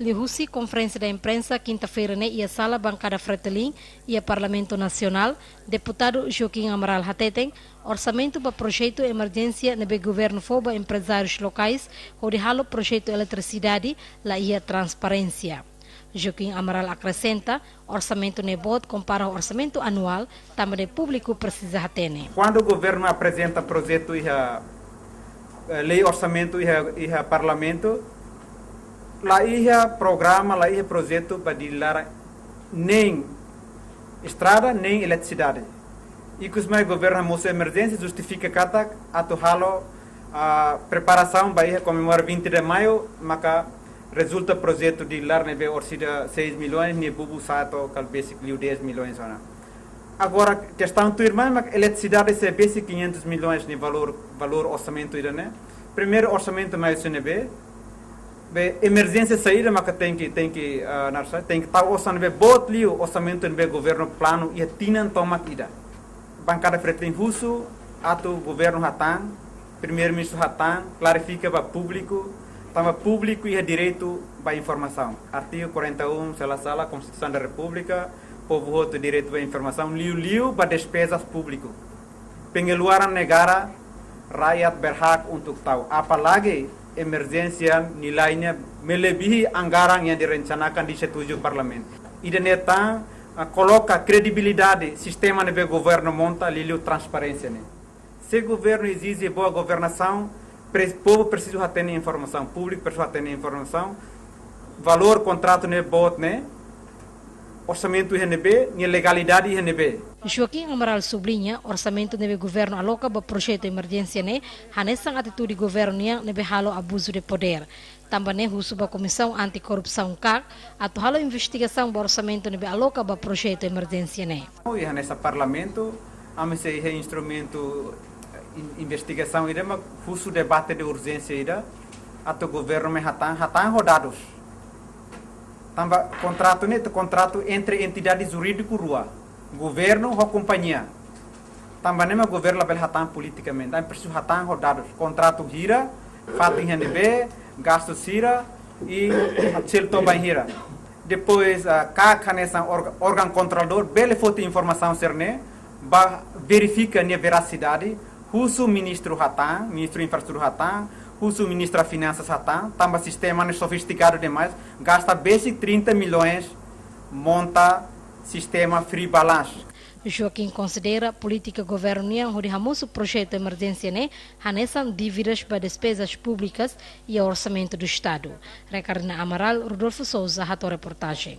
Lihusi conferência da imprensa quinta-feira e a sala bancada Fretilin e a Parlamento Nacional, deputado Joaquim Amaral Hateten, orçamento para projeto emergência no governo foba empresários locais, onde halo projeto eletricidade, lá ia transparência. Joaquim Amaral acrescenta, orçamento nebot compara o orçamento anual, também público precisa hatene. Quando o governo apresenta projeto e a lei orçamento e a parlamento, lá ia programa, lá ia projeto para dilar nem estrada nem eletricidade. E que o governo moça emergência justifica cada atualo a preparação para comemorar 20 de maio, mas resulta projeto de lar nebe orsida 6 milhões ne bubu sato cal basically 10 milhões ona. Agora questão tu irmã, mas eletricidade se basic 500 milhões ne valor orçamento ida né. Primeiro orçamento mais nebe emergência saída, mas tem que estar orçamento botli orçamento no governo plano e tinan tomat ida. Bancada Fretilin Russo, ato governo hatan, primeiro-ministro hatan, clarifica para público, tama público e direito para informação. Artigo 41, sala Constituição da República, povo outro direito para informação, liu para despesas público. Pengeluaran negara, rakyat berhak untuk tahu. Apalagi emergência nilainya melebihi anggaran yang direncanakan disetujui parlamento. Ida neta coloca credibilidade sistema de governo monta liu transparência né. Se governo exige boa governação, povo precisa ter informação, público precisa ter informação, valor contrato ne bot né, orçamento INB, e legalidade INB. Joaquim Amaral sublinha, orçamento do governo aloca para projeto de emergência né, hanesang atitude governo nebe halo abuso de poder. Também husu ba comissão anticorrupção CAC, atu halo investigação ba orçamento nebe aloca para projeto de emergência né. E nessa parlamento, amese é instrumento investigação ida, mas husu debate de urgência ida, atu governo me hatan rodados. Tamba contrato entre entidades jurídicas rua, governo ou companhia. Tamba nem governo label hatan politicamente, aí preciso hatan rodados. Contrato gira, fato INB, gasto gira e celto bem gira. Depois CAC nessa órgão controlador, bele foto informação cerne, verifica a veracidade. Husu ministro hatan, ministro infraestrutura hatan, Husu ministro da Finanças hatan, tamba sistema sofisticado demais, gasta basic 30 milhões, monta sistema free balance. Joaquim considera política governial onde o projeto de emergência né, hanesan dívidas para despesas públicas e orçamento do Estado. Recarna Amaral, Rodolfo Souza, rato reportagem.